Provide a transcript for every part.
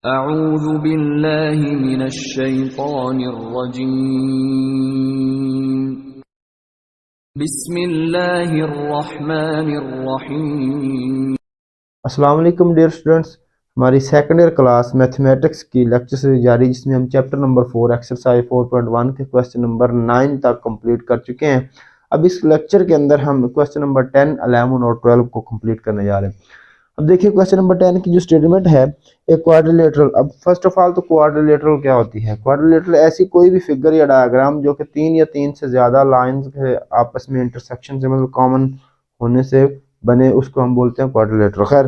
अऊज़ु बिल्लाहि मिनश शैतानिर रजीम। बिस्मिल्लाहिर रहमानिर रहीम। अस्सलाम वालेकुम डियर स्टूडेंट्स, हमारी सेकंड ईयर क्लास मैथमेटिक्स की लेक्चर सीरीज जारी, जिसमें हम चैप्टर नंबर 4 एक्सरसाइज 4.1 के क्वेश्चन नंबर 9 तक कंप्लीट कर चुके हैं। अब इस लेक्चर के अंदर हम क्वेश्चन नंबर 10, 11 और 12 को कंप्लीट करने जा रहे हैं। अब देखिए क्वेश्चन नंबर 10 की जो स्टेटमेंट है, एक क्वाड्रिलेटरल। अब फर्स्ट ऑफ ऑल तो क्वाड्रिलेटरल क्या होती है? क्वाड्रिलेटरल ऐसी कोई भी फिगर या डायग्राम जो कि 3 या 3 से ज्यादा लाइंस के आपस में इंटरसेक्शन से मतलब कॉमन होने से बने, उसको हम बोलते हैं क्वाड्रिलेटरल। खैर,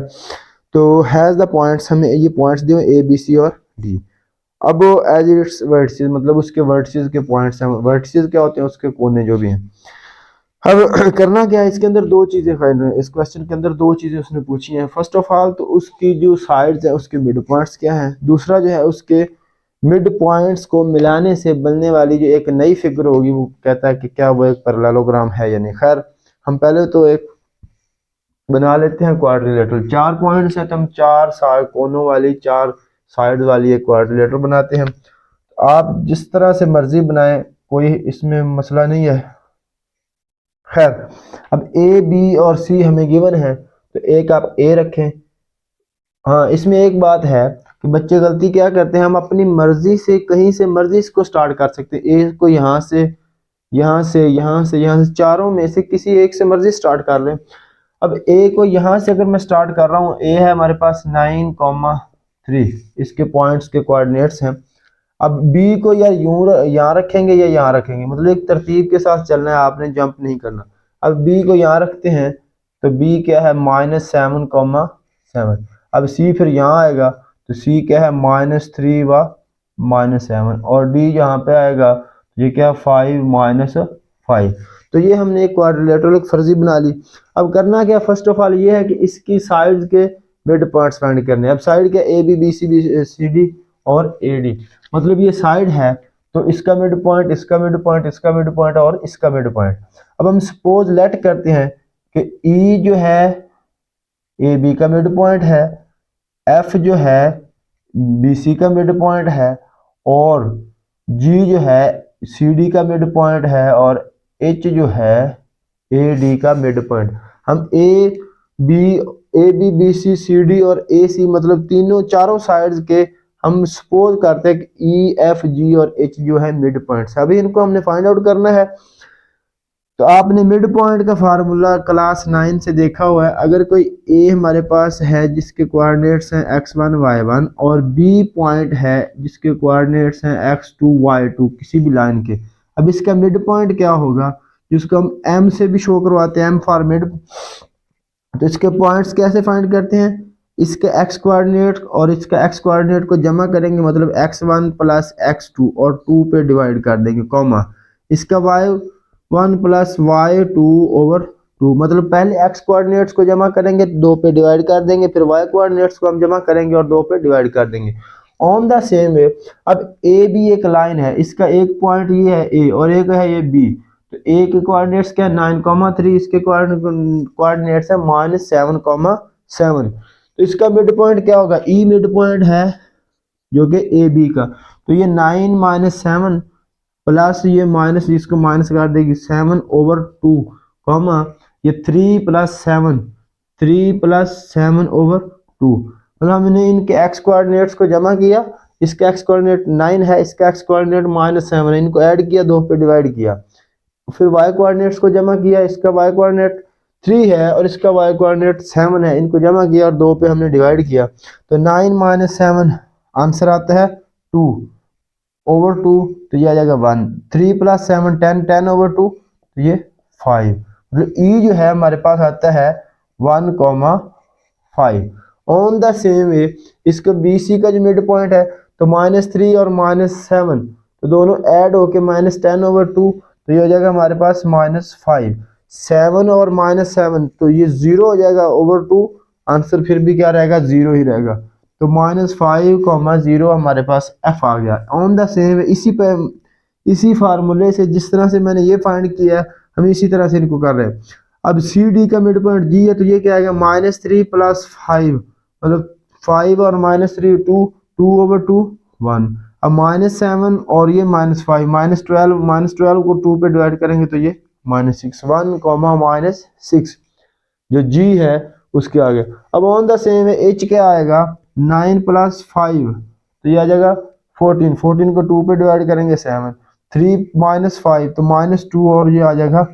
तो हैज द पॉइंट्स, हमें ये पॉइंट्स दिए ए बी सी और डी। अब एज इट्स वर्टिसेस, मतलब उसके वर्टिसेस के पॉइंट्स हैं। वर्टिसेस क्या होते हैं? उसके कोने जो भी हैं। अब करना क्या है, इसके अंदर दो चीजें फाइंड, इस क्वेश्चन के अंदर दो चीजें उसने पूछी हैं। फर्स्ट ऑफ ऑल तो उसकी जो साइड्स है उसके मिड पॉइंट्स क्या हैं। दूसरा जो है उसके मिड पॉइंट्स को मिलाने से बनने वाली जो एक नई फिगर होगी, वो कहता है कि क्या वो एक पैरेललोग्राम है या नहीं। खैर, हम पहले तो एक बना लेते हैं क्वाड्रिलेटरल। 4 पॉइंट्स है तो हम 4 साइड कोनों वाली, 4 साइड वाली एक क्वाड्रिलेटरल बनाते हैं। आप जिस तरह से मर्जी बनाएं, कोई इसमें मसला नहीं है। खैर, अब ए बी और सी हमें गिवन है, तो एक आप ए रखें। हाँ, इसमें एक बात है कि बच्चे गलती क्या करते हैं, हम अपनी मर्जी से कहीं से मर्जी इसको स्टार्ट कर सकते हैं। ए को यहाँ से, यहाँ से, यहाँ से, यहाँ से, चारों में से किसी एक से मर्जी स्टार्ट कर लें। अब ए को यहाँ से अगर मैं स्टार्ट कर रहा हूँ, ए है हमारे पास 9,3, इसके पॉइंट्स के कोऑर्डिनेट्स हैं। अब बी को या यूं यहाँ रखेंगे या यहाँ रखेंगे, मतलब एक तरतीब के साथ चलना है, आपने जंप नहीं करना। अब बी को यहाँ रखते हैं तो बी क्या है -7,7। अब सी फिर यहाँ आएगा तो सी क्या है -3 व -7, और डी यहाँ पे आएगा तो ये क्या 5 -5। तो ये हमने एक क्वाड्रिलेटरल एक फर्जी बना ली। अब करना क्या, फर्स्ट ऑफ ऑल ये है कि इसकी साइड्स के मिड पॉइंट्स फाइंड करने। अब साइड क्या, A B B C D और ए डी, मतलब ये साइड है तो इसका मिड पॉइंट, इसका मिड पॉइंट, इसका मिड पॉइंट और इसका मिड पॉइंट। अब हम सपोज लेट करते हैं कि ई जो है ए बी का मिड पॉइंट है, एफ जो है बी सी का मिड पॉइंट है, और जी जो है सी डी का मिड पॉइंट है, और एच जो है ए डी का मिड पॉइंट। हम A B B C C D और ए सी, मतलब तीनों चारों साइड्स के हम सपोज करते हैं कि ई एफ जी और एच जो है मिड पॉइंट्स। अभी इनको हमने फाइंड आउट करना है। तो आपने मिड पॉइंट का फार्मूला क्लास 9 से देखा हुआ है। अगर कोई ए हमारे पास है जिसके कोऑर्डिनेट्स हैं x1 y1, और बी पॉइंट है जिसके कोऑर्डिनेट्स हैं x2 y2, किसी भी लाइन के, अब इसका मिड पॉइंट क्या होगा, जिसको हम m से भी शो करवाते हैं, m फॉर मिड। तो इसके पॉइंट्स कैसे फाइंड करते हैं, इसके x कोऑर्डिनेट और इसका x कोऑर्डिनेट को जमा करेंगे, मतलब x1 प्लस x2 और 2 पे डिवाइड कर देंगे, कॉमा इसका y1 प्लस y2 ओवर 2, मतलब पहले x कोऑर्डिनेट्स को जमा करेंगे, 2 पे डिवाइड कर देंगे, फिर y कोऑर्डिनेट्स को हम जमा करेंगे और 2 पे डिवाइड कर देंगे। ऑन द सेम वे, अब ए बी एक लाइन है, इसका एक पॉइंट ये है ए और एक है ये बी। तो ए के कोऑर्डिनेट्स क्या है 9,3, इसके कोऑर्डिनेट्स है -7,7। तो इसका मिड पॉइंट क्या होगा, ई मिड पॉइंट है जो कि ए बी का। तो ये 9 - 7 प्लस ये माइनस, इसको माइनस कर देगी 7/2, कॉमा ये 3 + 7, 3 + 7/2। मतलब हमने इनके x कोऑर्डिनेट्स को जमा किया, इसका x कोऑर्डिनेट 9 है, इसका x कोऑर्डिनेट -7 है, इनको ऐड किया, 2 पे डिवाइड किया, फिर y कोऑर्डिनेट्स को जमा किया, इसका y कोऑर्डिनेट 3 है और इसका y कोऑर्डिनेट 7 है, इनको जमा किया और 2 पे हमने डिवाइड किया। तो 9 - 7 आंसर आता है 2/2, तो ये आ जाएगा 1। 3 + 7 10, 10/2, तो ये 5। मतलब ई जो है हमारे पास आता है 1,5। ऑन द सेम वे, इसका बी सी का जो मिड पॉइंट है, तो -3 और -7, तो दोनों ऐड होके -10/2, तो ये हो जाएगा हमारे पास -5। 7 और -7, तो ये 0 हो जाएगा ओवर 2, आंसर फिर भी क्या रहेगा, 0 ही रहेगा। तो -5,0 हमारे पास एफ आ गया। ऑन द सेम, इसी फार्मूले से जिस तरह से मैंने ये फाइंड किया, हम इसी तरह से इनको कर रहे हैं। अब सी डी का मिड पॉइंट जी है, तो ये क्या आएगा -3 + 5, मतलब 5 और -3 2, 2/2 1। अब -7 और ये -5 -12 को 2 पे डिवाइड करेंगे तो ये -6 1, -6 जो g है उसके आगे। अब ऑन द सेम है h क्या आएगा 9 + 5 तो ये आ जाएगा 14 को 2 पे डिवाइड करेंगे 7 3 - 5 तो -2 और ये आ जाएगा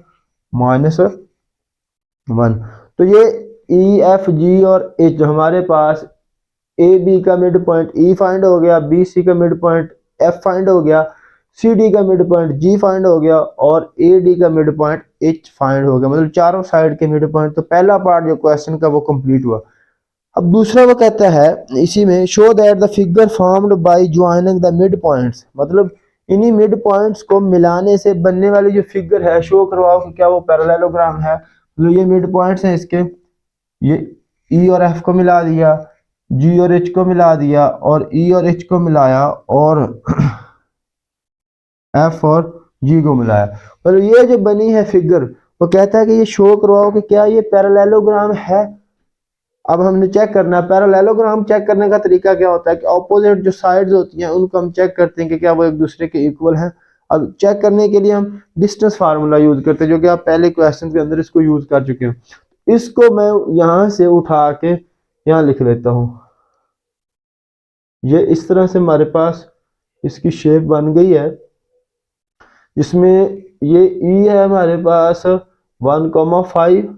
-1। तो ये E F G और H हमारे पास ए बी का मिड पॉइंट E फाइंड हो गया, बी सी का मिड पॉइंट F फाइंड हो गया, सी डी का मिड पॉइंट G फाइंड हो गया और ए डी का मिड पॉइंट H फाइंड हो गया। मतलब चारों साइड के मिड पॉइंट। तो पहला पार्ट जो क्वेश्चन का वो कंप्लीट हुआ। अब दूसरा वो कहता है इसी में show that the figure formed by joining the mid points, मतलब इन्हीं मिड पॉइंट्स को मिलाने से बनने वाली जो फिगर है शो करवाओ कि क्या वो पैरेललोग्राम है। तो ये मिड पॉइंट्स हैं इसके, ये E और F को मिला दिया, G और H को मिला दिया और E और H को मिलाया और F और G को मिलाया। और ये जो बनी है फिगर वो कहता है कि ये शो करवाओ कि क्या ये पैरेललोग्राम है। अब हमने चेक करना है पैरेललोग्राम चेक करने का तरीका क्या होता है कि ऑपोजिट जो साइड्स होती हैं उनको हम चेक करते हैं कि क्या वो एक दूसरे के इक्वल हैं। अब चेक करने के लिए हम डिस्टेंस फार्मूला यूज करते हैं जो कि आप पहले क्वेश्चन के अंदर इसको यूज कर चुके हैं। इसको मैं यहां से उठा के यहां लिख लेता हूं। ये इस तरह से हमारे पास इसकी शेप बन गई है जिसमें ये E है हमारे पास 1,5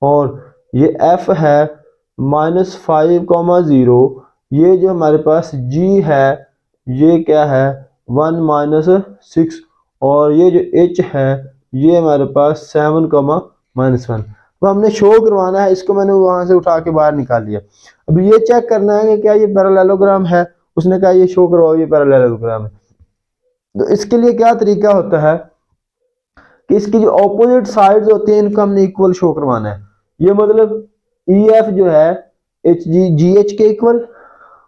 और ये F है -5,0। ये जो हमारे पास G है ये क्या है 1 - 6 और ये जो H है ये हमारे पास 7, -1। तो हमने शो करवाना है, इसको मैंने वहां से उठा के बाहर निकाल लिया। अब ये चेक करना है कि क्या ये पैरेललोग्राम है। उसने कहा ये शो करवाओ ये पैरेललोग्राम है। तो इसके लिए क्या तरीका होता है कि इसकी जो ऑपोजिट साइड्स होती हैं इनको हमने इक्वल शो करवाना है। ये मतलब EF जो है GH के इक्वल,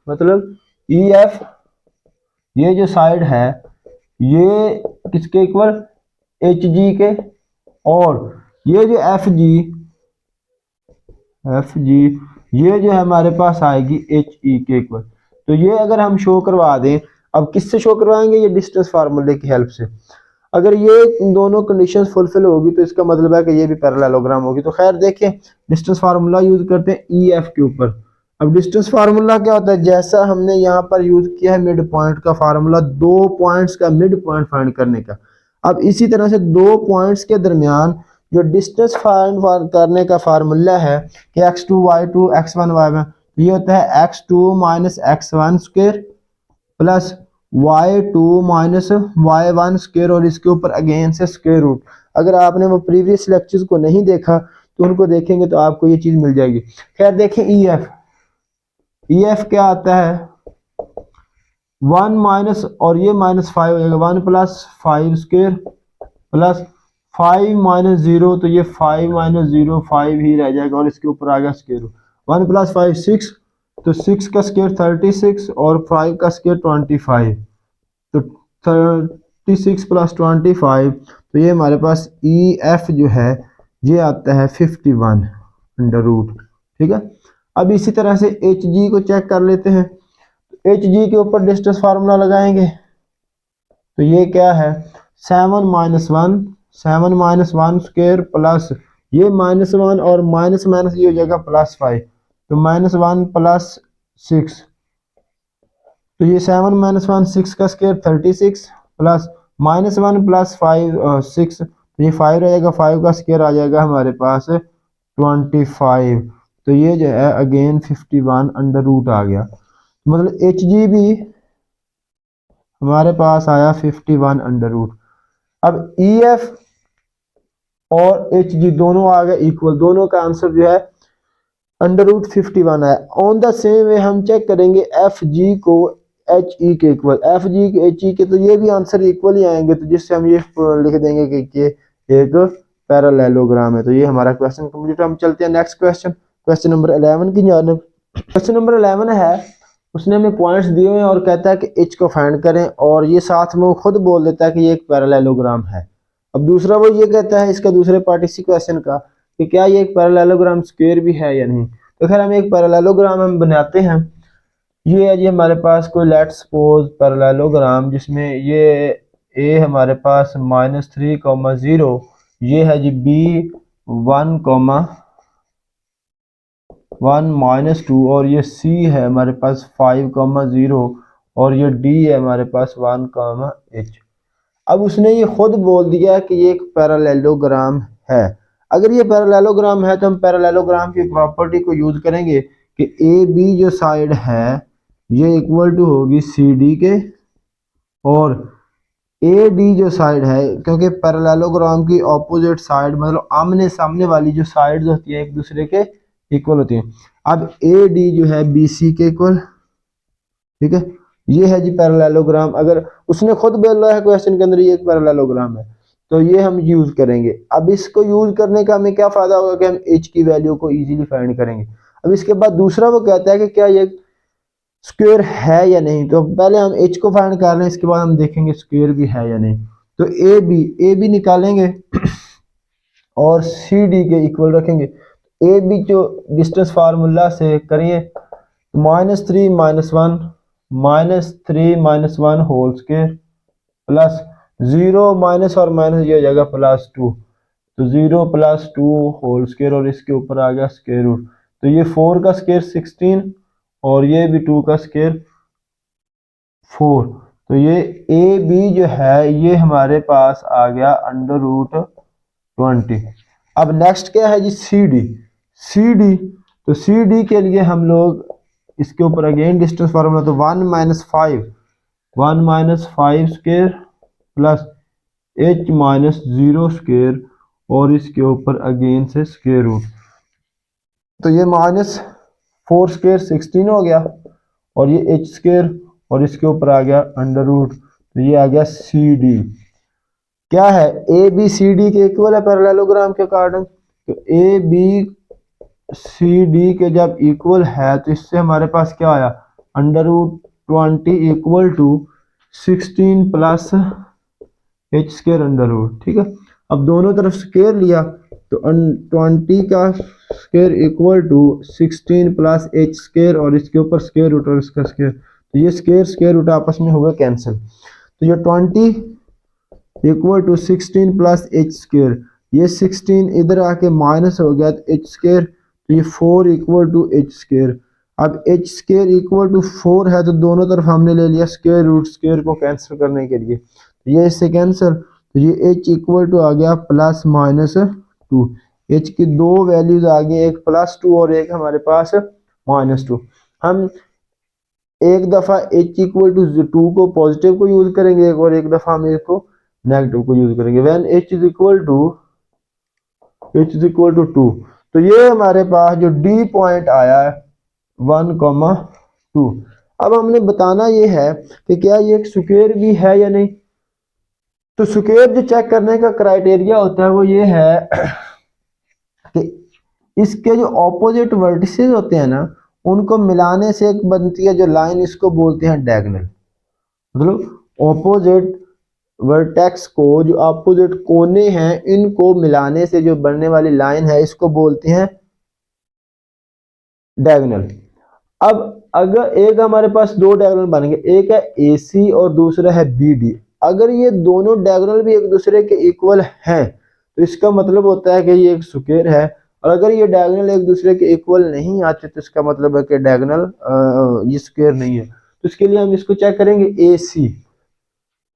मतलब EF ये जो साइड है ये किसके इक्वल HG के, और ये जो FG ये जो है हमारे पास आएगी HE के इक्वल। तो ये अगर हम शो करवा दें, अब किससे शो करवाएंगे, ये डिस्टेंस फार्मूले की हेल्प से। अगर ये दोनों कंडीशंस फुलफिल होगी तो इसका मतलब है कि ये भी पैरेललोग्राम होगी। तो खैर देखें डिस्टेंस फार्मूला यूज करते हैं EF के ऊपर। अब डिस्टेंस फार्मूला क्या होता है, जैसा हमने यहाँ पर यूज किया है मिड पॉइंट का फार्मूला, 2 पॉइंट्स का मिड पॉइंट फाइंड करने का। अब इसी तरह से 2 पॉइंट्स के दरमियान जो डिस्टेंस फाइंड करने का फार्मूला है कि x2 y2 x1 y1, ये होता है x2 - x1 square plus y2 - y1 square और इसके ऊपर अगेन से स्क्वायर रूट। अगर आपने वो प्रीवियस लेक्चर्स को नहीं देखा तो उनको देखेंगे तो आपको ये चीज मिल जाएगी। खैर देखें EF क्या आता है 1 माइनस और ये -5 हो जाएगा 1 + 5 स्क्वायर प्लस 5 - 0 तो ये 5 - 0 5 ही रह जाएगा और इसके ऊपर आ गया स्क्वायर रूट। 1 + 5 6 तो 6 का स्क्वायर 36 और 5 का स्क्वायर 25 तो 36 + 25 तो ये हमारे पास EF जो है ये आता है 51 √। ठीक है। अब इसी तरह से HG को चेक कर लेते हैं। HG के ऊपर डिस्टेंस फार्मूला लगाएंगे तो ये क्या है 7 - 1 स्क्वायर प्लस ये -1 और माइनस ये हो जाएगा +5 तो -1 + 6 तो ये 7 - 1 6 का स्क्वायर 36 प्लस -1 + 5 6 तो ये 5 रहेगा, 5 का स्क्वायर आ जाएगा हमारे पास 25 तो ये जो है अगेन 51 √। आ गया। मतलब HG भी हमारे पास आया 51 √। अब EF और HG दोनों आ गए इक्वल, दोनों का आंसर जो है √51 है। ऑन द सेम वे हम चेक करेंगे FG को HE के इक्वल, FG के HE के, तो ये भी आंसर इक्वल ही आएंगे। तो जिससे हम ये लिख देंगे कि एक पैरेललोग्राम है। तो ये हमारा क्वेश्चन कंप्लीट। हम चलते हैं नेक्स्ट क्वेश्चन नंबर 11 की जानिब। क्वेश्चन नंबर 11 है, उसने हमें पॉइंट्स दिए हुए हैं और कहता है कि H को फाइंड करें और ये साथ में वो खुद बोल देता है कि ये एक पैरेललोग्राम है। अब दूसरा वो ये कहता है इसका दूसरे पार्ट इसी क्वेश्चन का कि क्या ये एक पैरेललोग्राम स्क्वायर भी है या नहीं। तो खैर हम एक पैरेललोग्राम हम बनाते हैं। ये है जी हमारे पास कोई लेट्स सपोज पैरेललोग्राम जिसमें ये ए हमारे पास -3,0, ये है जी बी 1,1 -2 और ये सी है हमारे पास 5,0 और ये डी है हमारे पास 1,h। अब उसने ये खुद बोल दिया कि ये एक पैरेललोग्राम है। अगर ये पैरेललोग्राम है तो हम पैरेललोग्राम की प्रॉपर्टी को यूज करेंगे कि ए बी जो साइड है ये इक्वल टू होगी सी डी के, और ए डी जो साइड है, क्योंकि पैरेललोग्राम की ऑपोजिट साइड मतलब आमने सामने वाली जो साइड्स होती हैं एक दूसरे के इक्वल होती हैं। अब ए डी जो है बी सी के इक्वल, ठीक है, ये है जी पैरेललोग्राम। अगर उसने खुद बोला है क्वेश्चन के अंदर ये एक पैरेललोग्राम है तो ये हम यूज करेंगे। अब इसको यूज करने का हमें क्या फायदा होगा कि हम एच की वैल्यू को इजीली फाइंड करेंगे। अब इसके बाद दूसरा वो कहता है कि क्या ये स्क्वायर है या नहीं, तो पहले हम एच को फाइंड कर लें, इसके बाद हम देखेंगे स्क्वायर भी है या नहीं। तो ए बी निकालेंगे और सी डी के इक्वल रखेंगे। ए बी जो डिस्टेंस फार्मूला से करिए -3 - 1 होल स्क्वायर प्लस 0 माइनस और माइनस ये हो जाएगा +2, तो 0 + 2 होल स्क्वायर और इसके ऊपर आ गया स्क्वायर रूट। तो ये 4 का स्क्वायर 16 और ये भी 2 का स्क्वायर 4। तो ये ए बी जो है ये हमारे पास आ गया √20। अब नेक्स्ट क्या है जी सी डी। तो सी डी के लिए हम लोग इसके ऊपर अगेन डिस्टेंस फार्मूला, तो 1 - 5 स्क्वायर प्लस h - 0 स्क्वायर और इसके ऊपर अगेन से स्क्वायर रूट। तो ये -4 स्क्वायर 16 हो गया और ये h स्क्वायर और इसके ऊपर आ गया √, तो ये आ गया सी डी। क्या है ए बी सी डी के इक्वल है पैरेललोग्राम के अकॉर्डिंग। तो ए बी सी डी के जब इक्वल है तो इससे हमारे पास क्या आया √20 equal to 16 plus h square √, ठीक है। अब दोनों तरफ स्क्वायर लिया तो 20 का square equal to 16 plus h square और इसके ऊपर स्क्वायर रूट और इसका स्क्वायर, तो ये स्क्वायर रूट आपस में होगा कैंसिल। तो ये 20 equal to 16 plus h square, ये 16 इधर आके माइनस हो गया तो h स्क्वायर, तो ये 4 इक्वल टू h स्क्वायर। अब h स्क्वायर इक्वल टू 4 है तो दोनों तरफ हमने ले लिया स्क्वायर रूट स्क्वायर को कैंसिल करने के लिए, तो ये इससे कैंसिल, तो ये h इक्वल टू आ गया +-2। h की दो वैल्यूज आ गई, एक +2 और एक हमारे पास -2। हम एक दफा h इक्वल टू 2 को पॉजिटिव को यूज करेंगे और एक दफा हम इसको नेगेटिव को यूज करेंगे। When h is equal to 2, तो ये हमारे पास जो d पॉइंट आया है 1,2। अब हमने बताना ये है कि क्या ये एक स्क्वायर भी है या नहीं। तो स्क्वायर जो चेक करने का क्राइटेरिया होता है वो ये है कि इसके जो ऑपोजिट वर्टिसेस होते हैं ना उनको मिलाने से एक बनती है जो लाइन, इसको बोलते हैं डायगोनल। मतलब ऑपोजिट वर्टेक्स को जो ऑपोजिट कोने हैं इनको मिलाने से जो बनने वाली लाइन है इसको बोलते हैं डायगोनल। अब अगर एक हमारे पास दो डायगोनल बनेंगे, एक है AC और दूसरा है BD। अगर ये दोनों डायगोनल भी एक दूसरे के इक्वल हैं तो इसका मतलब होता है कि ये एक स्क्वायर है, और अगर ये डायगोनल एक दूसरे के इक्वल नहीं आते तो इसका मतलब है कि डायगोनल ये स्क्वायर नहीं है। तो इसके लिए हम इसको चेक करेंगे AC।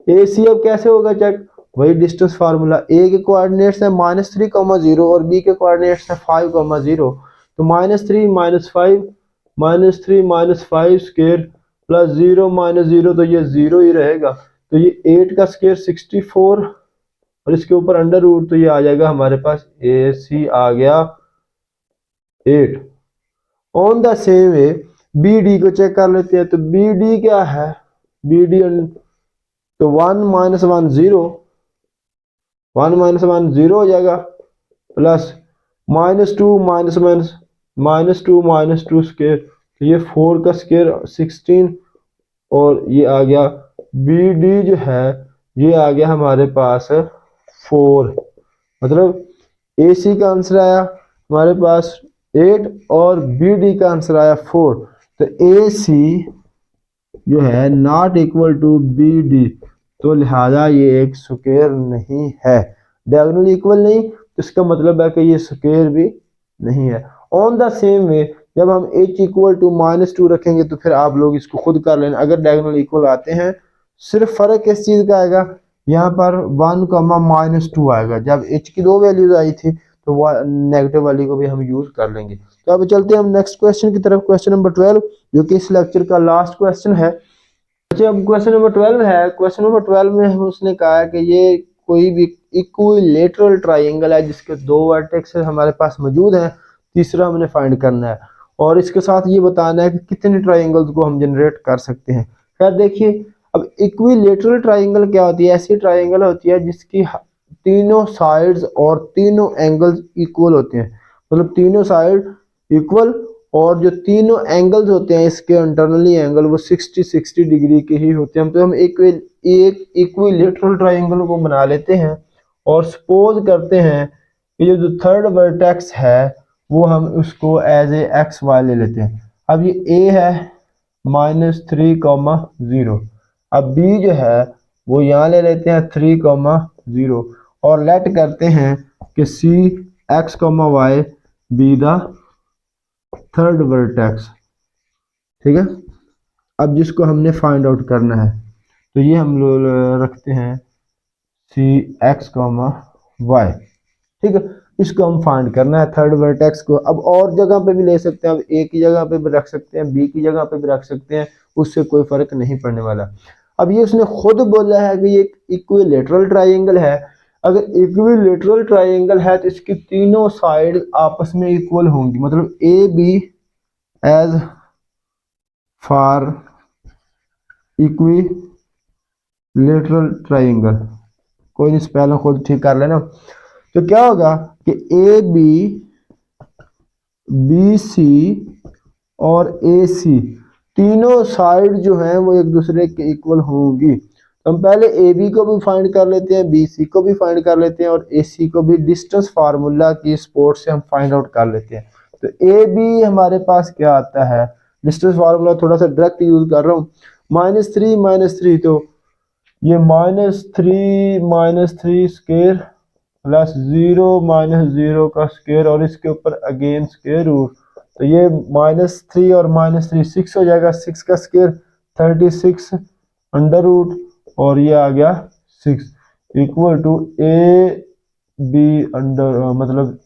अब कैसे होगा चेक, वही डिस्टेंस फार्मूला। ए के कोऑर्डिनेट्स है -3,0 और बी के कोऑर्डिनेट्स है 5,0। तो -3 - 5 स्क्वायर प्लस 0 - 0, तो ये 0 ही रहेगा। तो ये 8 का स्क्वायर 64 और इसके ऊपर √, तो ये आ जाएगा हमारे पास AC आ गया 8। On the same way BD को चेक कर लेते हैं। तो BD क्या है, BD तो 1 - 1 0, 1 - 1 0 हो जाएगा प्लस -2 स्क्वायर, तो ये 4 का स्क्वायर 16 और ये आ गया BD जो है ये आ गया हमारे पास 4। मतलब AC का आंसर आया हमारे पास 8 और BD का आंसर आया 4। तो ए सी जो है not equal to B D, तो लिहाजा ये एक स्क्वायर नहीं है। डायगोनल इक्वल नहीं तो इसका मतलब है कि ये स्क्वायर भी नहीं है। ऑन द सेम वे जब हम h इक्वल टू -2 रखेंगे तो फिर आप लोग इसको खुद कर लेना। अगर डायगोनल इक्वल आते हैं, सिर्फ फर्क किस चीज का आएगा, यहाँ पर 1, -2 आएगा। जब h की 2 वैल्यूज आई थी तो वो नेगेटिव वाली को भी हम यूज कर लेंगे। तो अब चलते हैं हम नेक्स्ट क्वेश्चन की तरफ, क्वेश्चन नंबर 12, जो कि इस लेक्चर का लास्ट क्वेश्चन है। अच्छा, अब क्वेश्चन नंबर 12 है। क्वेश्चन नंबर 12 में उसने कहा है कि ये कोई भी इक्विलेटरल ट्राइंगल है जिसके 2 वर्टेक्स हमारे पास मौजूद हैं, तीसरा हमने फाइंड करना है और इसके साथ ये बताना है कि कितने ट्राइंगल्स को हम जनरेट कर सकते हैं। खैर देखिए, अब इक्विलेटरल ट्राइंगल क्या होती है, ऐसी ट्राइंगल होती है जिसकी तीनों साइड्स और तीनों एंगल्स इक्वल होते हैं, मतलब तीनों साइड इक्वल और जो तीनों एंगल्स होते हैं इसके इंटरनली एंगल वो 60 डिग्री के ही होते हैं। तो हम एक इक्विलेटरल ट्राइंगल को बना लेते हैं और सपोज करते हैं कि जो थर्ड वर्टेक्स है वो हम उसको एज ए एक्स वाई ले लेते हैं। अब ये ए है -3, 0। अब बी जो है वो यहाँ ले लेते हैं 3, 0 और लेट करते हैं कि सी x, y be the third vertex. ठीक है, अब जिसको हमने फाइंड आउट करना है तो ये हम लोग रखते हैं सी x, y। ठीक है, इसको हम फाइंड करना है थर्ड वर्टेक्स को। अब और जगह पे भी ले सकते हैं, अब ए की जगह पे भी रख सकते हैं, बी की जगह पे भी रख सकते हैं, उससे कोई फर्क नहीं पड़ने वाला। अब ये उसने खुद बोला है कि ये इक्विलेटरल ट्राइंगल है। अगर इक्विलेटरल ट्राइंगल है तो इसकी तीनों साइड आपस में इक्वल होंगी, मतलब A B as for equilateral triangle. कोई नहीं, स्पेलिंग खुद ठीक कर लेना। तो क्या होगा कि ए बी सी और ए सी तीनों साइड जो हैं वो एक दूसरे के इक्वल होंगी। तो हम पहले ए बी को भी फाइंड कर लेते हैं, बी सी को भी फाइंड कर लेते हैं और ए सी को भी डिस्टेंस फार्मूला की सपोर्ट से हम फाइंड आउट कर लेते हैं। तो ए बी हमारे पास क्या आता है, डिस्टेंस फार्मूला थोड़ा सा डायरेक्ट यूज कर रहा हूँ, -3 तो ये -3 स्क्वायर प्लस 0 का स्क्वायर और इसके ऊपर अगेन स्क्वायर रूट। तो ये -3 और -3 6 हो जाएगा, 6 का स्क्वायर 36 अंडर रूट और ये आ गया 6 equal to A B under मतलब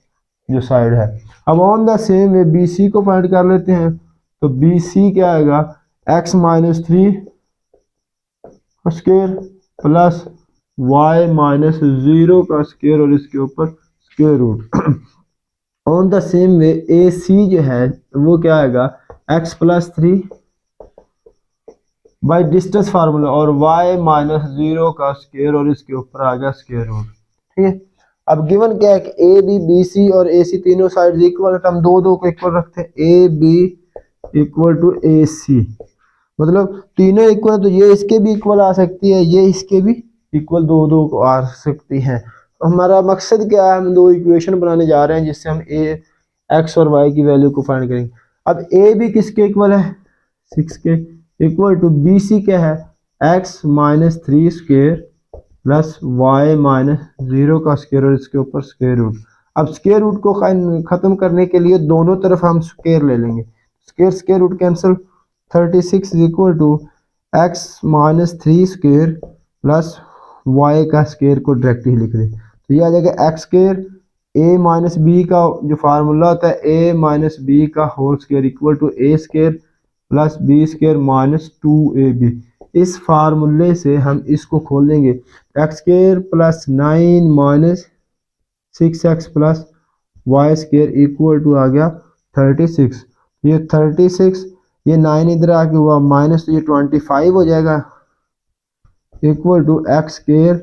जो साइड है। अब on the same way B C को फाइंड कर लेते हैं। तो बी सी क्या आएगा, x -3 स्क्वायर प्लस y -0 का स्क्वायर और इसके ऊपर square root. On the same way a सी जो है वो क्या आएगा, x +3 बाई डिस्टेंस फार्मूला और y -0 का स्क्वायर और इसके ऊपर आ गया स्क्वायर रूट। ठीक है, अब गिवन क्या है कि ए बी बी सी और ए सी तीनों साइड इक्वल है, तो हम दो को इक्वल रखते हैं, ए बी इक्वल टू ए सी, मतलब तीनों इक्वल है तो ये इसके भी इक्वल आ सकती है, ये इसके भी इक्वल दो को आ सकती हैं। हमारा मकसद क्या है, हम दो इक्वेशन बनाने जा रहे हैं जिससे हम ए एक्स और वाई की वैल्यू को फाइंड करेंगे। अब ए भी किसके इक्वल है, 6 के इक्वल टू बी सी क्या है, x -3 स्क्वायर प्लस y -0 का स्क्वायर और इसके ऊपर स्क्वायर रूट। अब स्क्वायर रूट को खत्म करने के लिए दोनों तरफ हम स्क्वायर ले लेंगे, square root cancel, 36 equal to x -3 square plus y का स्क्वायर को डायरेक्ट ही लिख दे। तो ये आ जाएगा x square a minus B का जो फार्मूला होता है a माइनस बी का whole square equal to a square plus B square -2ab। इस फार्मूले से हम इसको खोल देंगे, x square plus 9 -6x plus y square equal to आ गया 36। ये 36, ये 9 इधर आके हुआ माइनस, तो ये 25 हो जाएगा equal to x square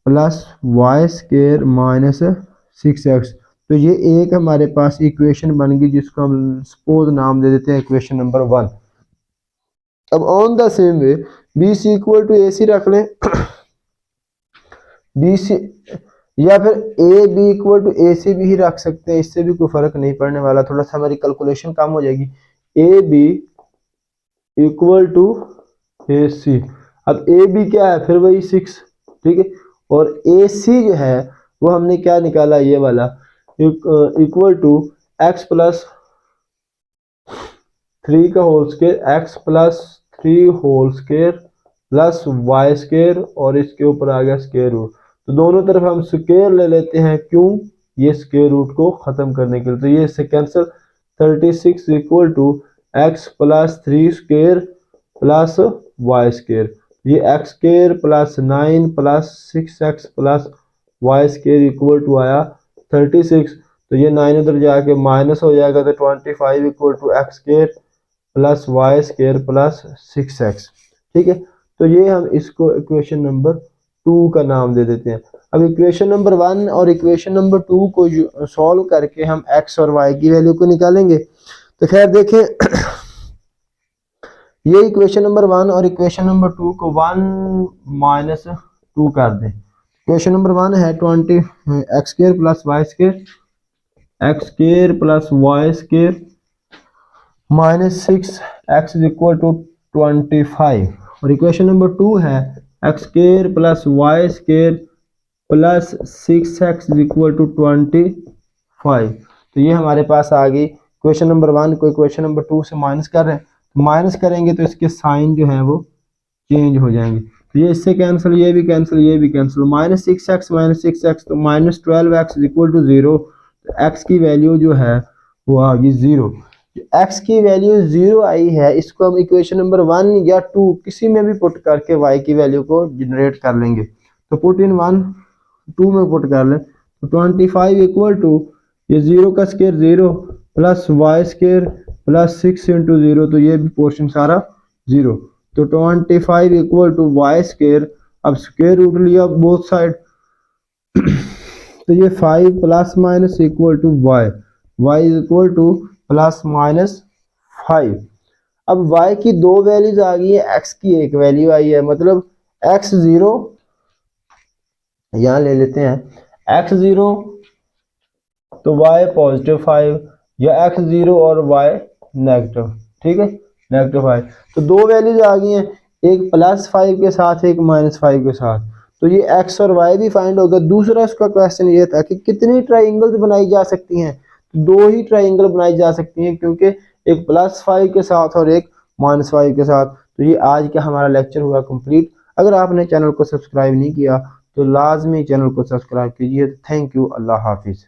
plus y square -6x। तो ये एक हमारे पास इक्वेशन बन गई जिसको हम सपोज नाम दे देते हैं इक्वेशन नंबर 1। अब on the same way B C equal to A C रख लें, बी सी या फिर A B equal to A C भी ही रख सकते हैं, इससे भी कोई फर्क नहीं पड़ने वाला, थोड़ा सा हमारी कैलकुलेशन कम हो जाएगी। ए बी इक्वल टू ए सी। अब ए बी क्या है, फिर वही 6, ठीक है। और ए सी जो है वो हमने क्या निकाला, ये वाला, इक्वल टू एक्स प्लस 3 का whole square, X plus 3 whole square plus Y square, और इसके ऊपर आ गया स्क्वायर रूट। तो दोनों तरफ हम स्क्वायर ले लेते हैं, क्यों, ये स्क्वायर रूट को खत्म करने के लिए। तो ये इससे cancel, 36 equal to X plus 3 square plus Y square. ये X square plus 9 plus 6x plus Y square equal to आया 36। तो ये 9 उधर जाके माइनस हो जाएगा, तो 25 equal to X square plus Y square plus 6x, ठीक है। तो ये हम इसको इक्वेशन नंबर 2 का नाम दे देते हैं। अब इक्वेशन नंबर 1 और इक्वेशन नंबर 2 को सॉल्व करके हम x और y की वैल्यू को निकालेंगे। तो खैर देखें, ये इक्वेशन नंबर 1 और इक्वेशन नंबर 2 को 1 - 2 कर दें। इक्वेशन नंबर 1 है 20 X square plus Y square, X square plus Y square minus 6x equal to 25। और इक्वेशन नंबर 2 है X square plus Y square plus 6x equal to 25। तो ये हमारे पास आ गई। इक्वेशन नंबर 1 को इक्वेशन नंबर 2 से minus कर रहे हैं, माइनस करेंगे तो इसके साइन जो है वो चेंज हो जाएंगे। तो ये इससे कैंसिल, ये भी कैंसिल, ये भी कैंसिल, माइनस 6x तो माइनस 12x इक्वल टू 0। तो x की वैल्यू जो है वो आ गई 0। x की वैल्यू 0 आई है, इसको हम इक्वेशन नंबर 1 या 2 किसी में भी पुट करके y की वैल्यू को जनरेट कर लेंगे। तो पुट इन 1 2 में पुट कर लें, तो 25 इक्वल टू ये 0 का square 0 plus Y square plus 6 into 0, तो ये भी पोर्शन सारा 0। तो 25 इक्वल टू वाई स्क्वायर, अब स्क्वायर रूट लिया बोथ साइड, तो ये 5 plus minus equal to Y, Y equal to plus minus 5। अब y की 2 वैल्यूज आ गई है, x की 1 वैल्यू आई है, मतलब x 0 यहां ले लेते हैं, x 0 तो y पॉजिटिव 5, या x 0 और y नेगेटिव, ठीक है, नेगेटिव 5। तो 2 वैल्यूज आ गई हैं, एक प्लस 5 के साथ, एक माइनस 5 के साथ। तो ये x और y भी फाइंड होगा। दूसरा इसका क्वेश्चन ये था कि कितनी ट्राइंगल्स बनाई जा सकती हैं। 2 ही ट्राइंगल बनाई जा सकती हैं, क्योंकि एक प्लस 5 के साथ और एक माइनस 5 के साथ। तो ये आज का हमारा लेक्चर हुआ कंप्लीट। अगर आपने चैनल को सब्सक्राइब नहीं किया तो लाजमी चैनल को सब्सक्राइब कीजिए। थैंक यू, अल्लाह हाफिज़।